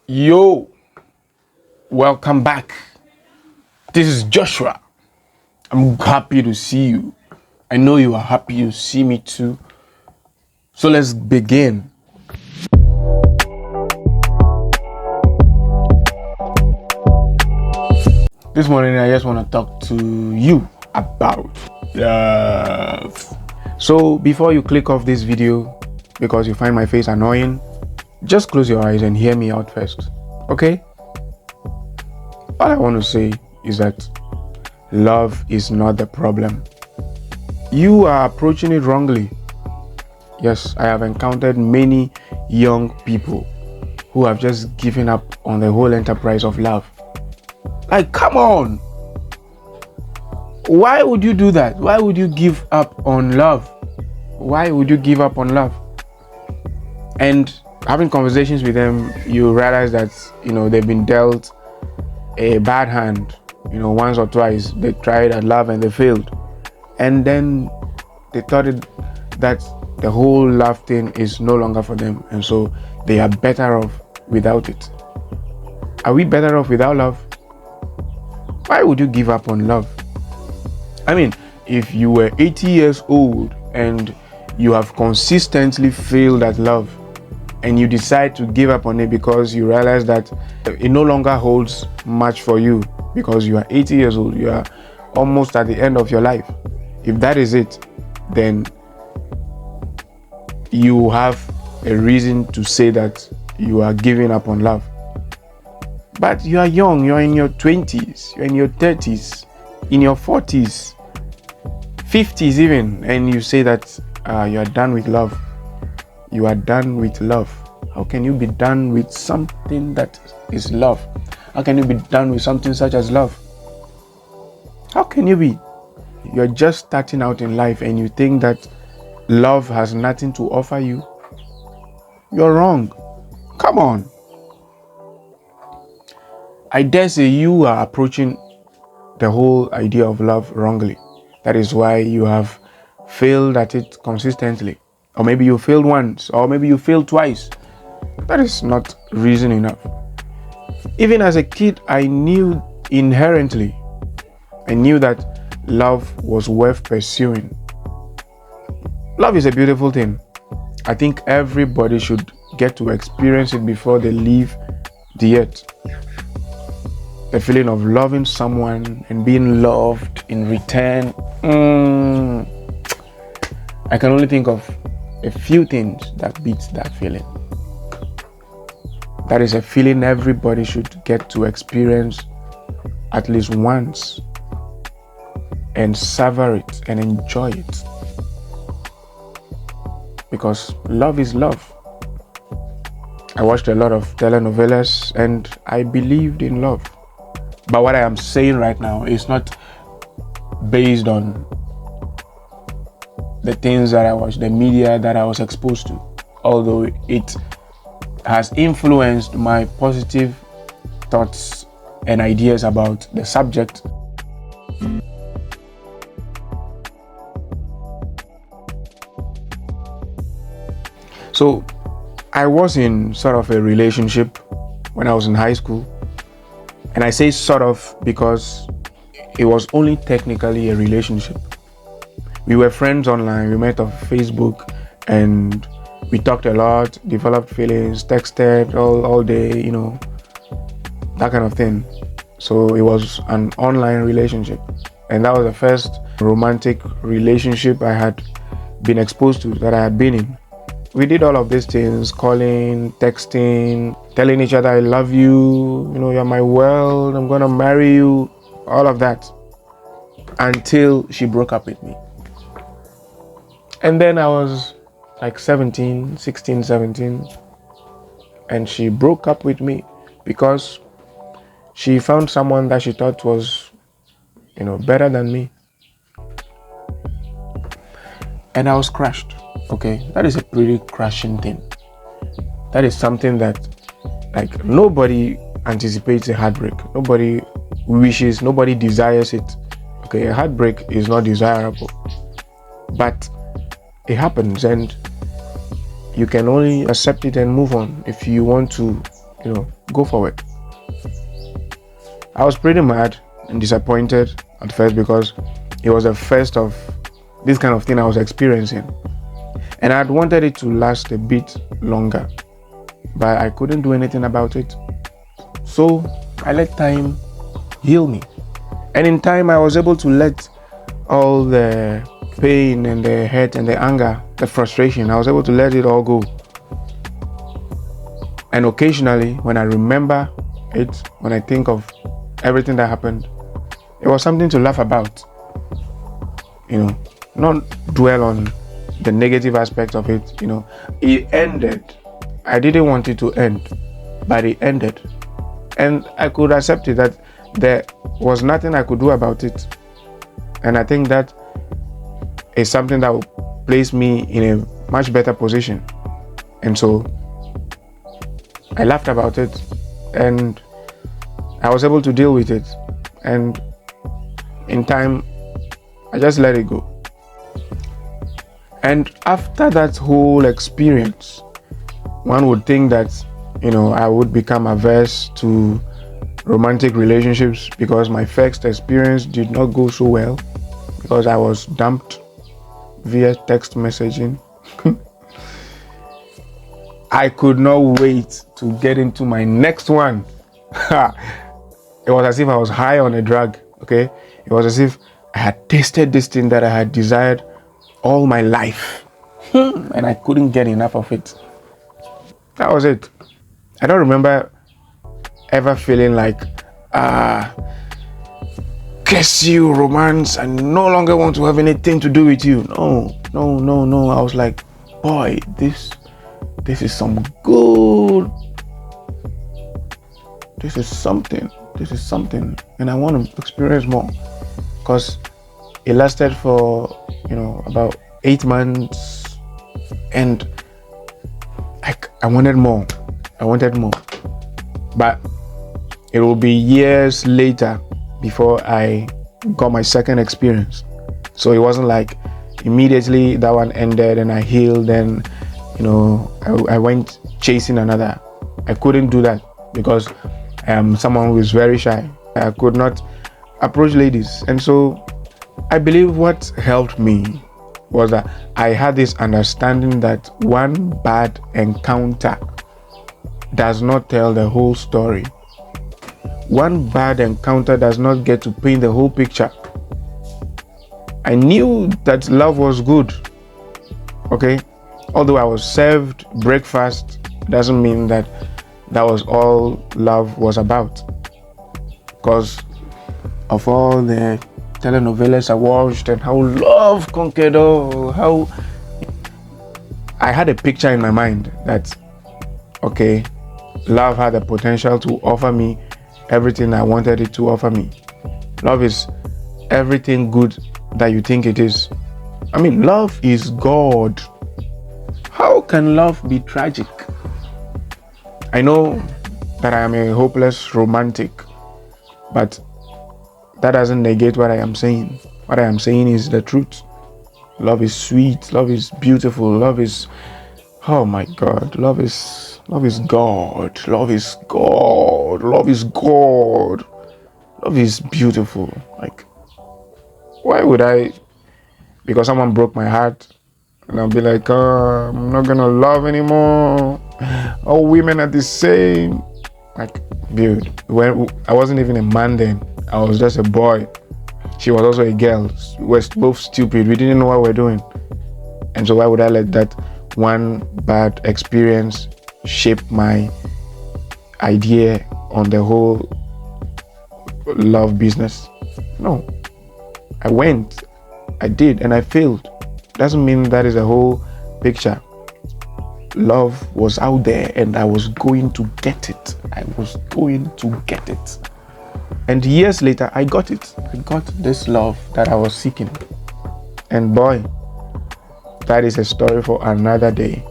Yo, welcome back. This is Joshua. I'm happy to see you. I know you are happy to see me too. So let's begin. This morning, I just want to talk to you about love. So before you click off this video because you find my face annoying, just close your eyes and hear me out first, okay? All I want to say is that love is not the problem. You are approaching it wrongly. Yes, I have encountered many young people who have just given up on the whole enterprise of love. Like, come on! Why would you do that? Why would you give up on love? Why would you give up on love? And having conversations with them, you realize that, they've been dealt a bad hand, once or twice. They tried at love and they failed. And then they thought that the whole love thing is no longer for them. And so they are better off without it. Are we better off without love? Why would you give up on love? I mean, if you were 80 years old and you have consistently failed at love and you decide to give up on it because you realize that it no longer holds much for you because you are 80 years old, you are almost at the end of your life. If that is it, then you have a reason to say that you are giving up on love. But you are young, you're in your 20s, you're in your 30s, in your 40s, 50s even, and you say that you are done with love. You are done with love. How can you be done with something that is love? How can you be done with something such as love? How can you be? You're just starting out in life and you think that love has nothing to offer you? You're wrong. Come on. I dare say you are approaching the whole idea of love wrongly. That is why you have failed at it consistently. Or maybe you failed once, or maybe you failed twice. That is not reason enough. Even as a kid, I knew inherently, that love was worth pursuing. Love is a beautiful thing. I think everybody should get to experience it before they leave the earth. The feeling of loving someone and being loved in return. I can only think of a few things that beats that feeling. That is a feeling everybody should get to experience at least once and savor it and enjoy it. Because love is love. I watched a lot of telenovelas and I believed in love. But what I am saying right now is not based on the things that I watched, the media that I was exposed to, although it has influenced my positive thoughts and ideas about the subject. So I was in sort of a relationship when I was in high school. And I say sort of because it was only technically a relationship. We were friends online, we met on Facebook and we talked a lot, developed feelings, texted all day, that kind of thing. So it was an online relationship. And that was the first romantic relationship I had been exposed to, that I had been in. We did all of these things, calling, texting, telling each other I love you, you're my world, I'm gonna marry you, all of that. Until she broke up with me. And then I was like 16, 17, and she broke up with me because she found someone that she thought was, better than me. And I was crushed. Okay, that is a pretty crushing thing. That is something that, nobody anticipates a heartbreak. Nobody wishes, nobody desires it. Okay, a heartbreak is not desirable. But it happens and you can only accept it and move on if you want to, go for it. I was pretty mad and disappointed at first because it was the first of this kind of thing I was experiencing. And I'd wanted it to last a bit longer, but I couldn't do anything about it. So I let time heal me. And in time, I was able to let all the pain and the hurt and the anger, the frustration, I was able to let it all go. And occasionally, when I remember it, when I think of everything that happened, it was something to laugh about. Not dwell on the negative aspects of it. It ended. I didn't want it to end, but it ended. And I could accept it that there was nothing I could do about it. And I think that is something that will place me in a much better position. And so I laughed about it and I was able to deal with it. And in time, I just let it go. And after that whole experience, one would think that, I would become averse to romantic relationships because my first experience did not go so well, because I was dumped via text messaging. I could not wait to get into my next one. It was as if I was high on a drug, okay? It was as if I had tasted this thing that I had desired all my life, and I couldn't get enough of it. That was it. I don't remember ever feeling like, curse you, romance, I no longer want to have anything to do with you. No. I was like, boy, this is some good. This is something, and I want to experience more, because it lasted for about 8 months, and I wanted more. But it will be years later before I got my second experience. So it wasn't like immediately that one ended and I healed, and I went chasing another. I couldn't do that because I am someone who is very shy. I could not approach ladies. And so I believe what helped me was that I had this understanding that one bad encounter does not tell the whole story. One bad encounter does not get to paint the whole picture. I knew that love was good, okay? Although I was served breakfast, doesn't mean that was all love was about. Because of all the telenovelas I watched and how love conquered all, how I had a picture in my mind that, okay, love had the potential to offer me everything I wanted it to offer me. Love is everything good that you think it is. I mean, love is God. How can love be tragic? I know that I am a hopeless romantic, but that doesn't negate what I am saying. What I am saying is the truth. Love is sweet. Love is beautiful. Love is, oh my God, love is God. Love is God. Love is God. Love is beautiful. Like, why would I, because someone broke my heart, and I'll be like, oh, I'm not gonna love anymore. All women are the same. Like, dude, when I wasn't even a man then, I was just a boy. She was also a girl. We were both stupid. We didn't know what we were doing. And so why would I let that one bad experience shape my idea on the whole love business? No. I did, and I failed. Doesn't mean that is the whole picture. Love was out there and I was going to get it. And years later, I got it. I got this love that I was seeking. And boy, that is a story for another day.